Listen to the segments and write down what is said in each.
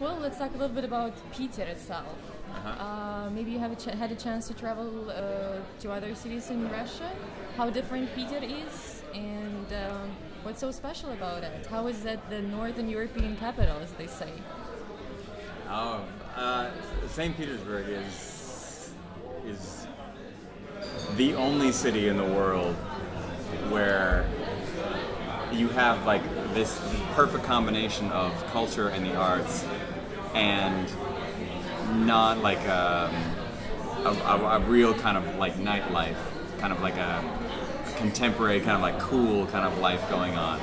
Well, let's talk a little bit about Peter itself. Maybe you have had a chance to travel to other cities in Russia. How different Peter is, and what's so special about it? How is that the Northern European capital, as they say? St. Petersburg is the only city in the world where you have like this perfect combination of culture and the arts, and not like a real kind of like nightlife, kind of like a contemporary kind of like cool kind of life going on,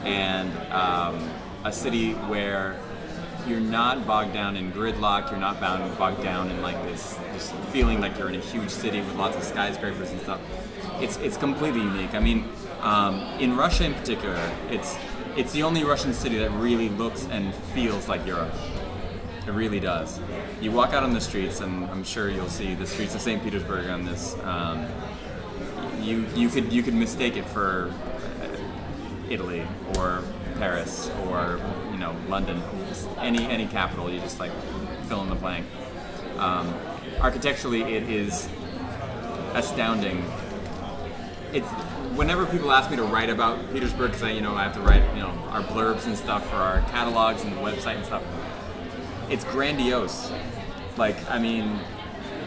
and a city where you're not bogged down in gridlock, you're not bogged down in like this feeling like you're in a huge city with lots of skyscrapers and stuff. It's completely unique. I mean, in Russia in particular, it's the only Russian city that really looks and feels like Europe. It really does. You walk out on the streets, and I'm sure you'll see the streets of St. Petersburg on this. You could mistake it for Italy or Paris or London, any capital. You just like fill in the blank. Architecturally, it is astounding. It's whenever people ask me to write about Petersburg, because I have to write our blurbs and stuff for our catalogs and the website and stuff. It's grandiose. Like, I mean,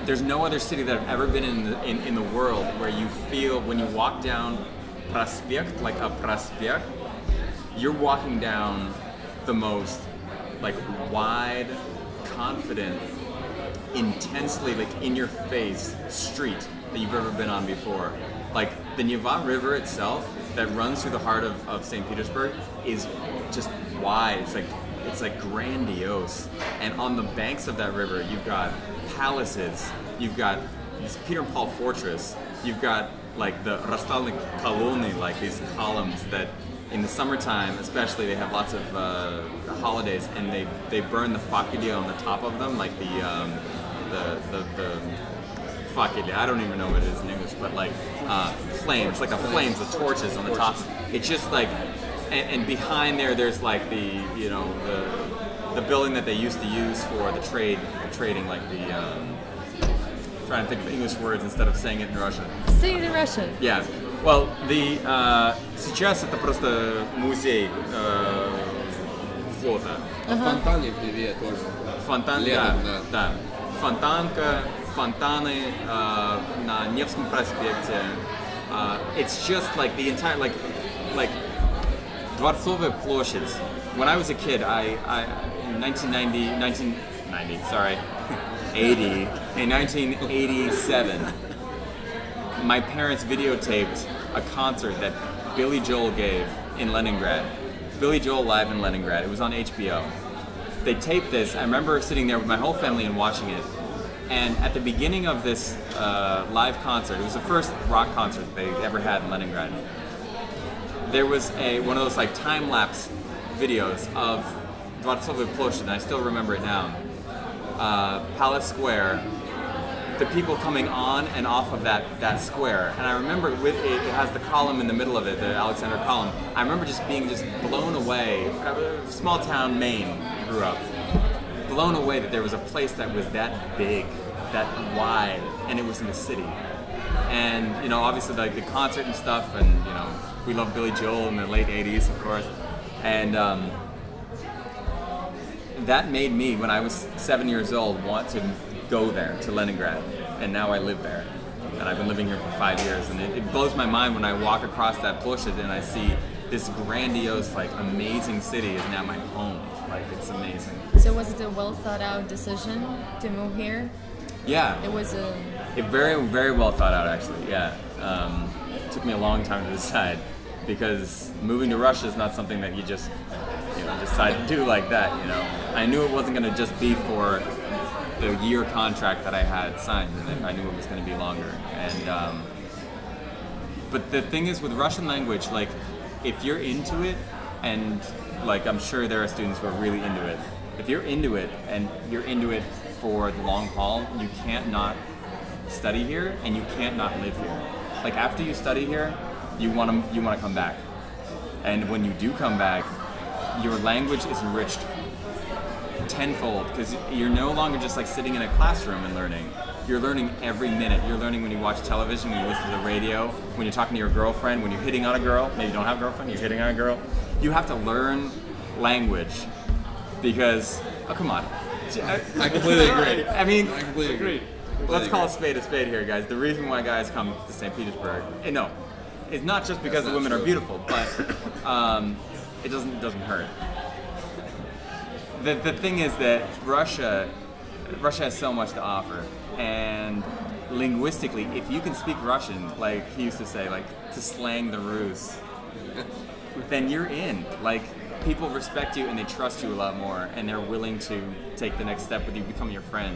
there's no other city that I've ever been in the world where you feel when you walk down Prospect, like a Prospect, you're walking down the most like wide, confident, intensely like in your face street that you've ever been on before. Like the Neva River itself that runs through the heart of St. Petersburg is just wide. It's like grandiose. And on the banks of that river, you've got palaces, you've got this Peter and Paul fortress, you've got like the Rastalny Kolony, like these columns that in the summertime especially they have lots of holidays, and they burn the fakilia on the top of them, like the fakilia, I don't even know what it is in English, but like flames, like flames, the torches on the top. It's just like, and behind there's like the building that they used to use for the trading, like the trying to think of English words instead of saying it in Russian. Say it in Russian. Yeah. Well, сейчас это просто музей флота. Фонтаны в Неве тоже. Фонтан, да. Фонтанка, фонтаны на Невском проспекте. It's just like the entire like Dворцовая площадь. When I was a kid, in 1987, my parents videotaped a concert that Billy Joel gave in Leningrad. Billy Joel live in Leningrad. It was on HBO. They taped this. I remember sitting there with my whole family and watching it. And at the beginning of this live concert, it was the first rock concert they ever had in Leningrad. There was one of those like time-lapse videos of Dvorcovy Ploshchad, and I still remember it now. Palace Square, the people coming on and off of that square. And I remember it has the column in the middle of it, the Alexander column. I remember just being blown away. Small town Maine, grew up. Blown away that there was a place that was that big, that wide, and it was in the city. And obviously like the concert and stuff, and we love Billy Joel in the late 80s, of course. And that made me, when I was 7 years old, want to go there, to Leningrad. And now I live there. And I've been living here for 5 years. And it blows my mind when I walk across that Ploshchad and I see this grandiose, like, amazing city is now my home. Like, it's amazing. So was it a well thought out decision to move here? Yeah. It was very, very well thought out, actually, yeah. It took me a long time to decide, because moving to Russia is not something that you just decide to do like that. I knew it wasn't going to just be for the year contract that I had signed, and I knew it was going to be longer. And but the thing is, with Russian language, like, if you're into it, and like I'm sure there are students who are really into it, if you're into it and you're into it for the long haul, you can't not study here, and you can't not live here. Like, after you study here, you want to come back, and when you do come back, your language is enriched tenfold, because you're no longer just like sitting in a classroom and learning. You're learning every minute. You're learning when you watch television, when you listen to the radio, when you're talking to your girlfriend, when you're hitting on a girl. Maybe you don't have a girlfriend, you're hitting on a girl. You have to learn language because, oh, come on. I completely agree. I mean, I completely agree. Let's call a spade here, guys. The reason why guys come to St. Petersburg, no, it's not just because the women are beautiful, but it doesn't hurt. The thing is that Russia has so much to offer, and linguistically, if you can speak Russian, like he used to say, like to slang the Rus, then you're in. Like, people respect you and they trust you a lot more, and they're willing to take the next step with you, become your friend.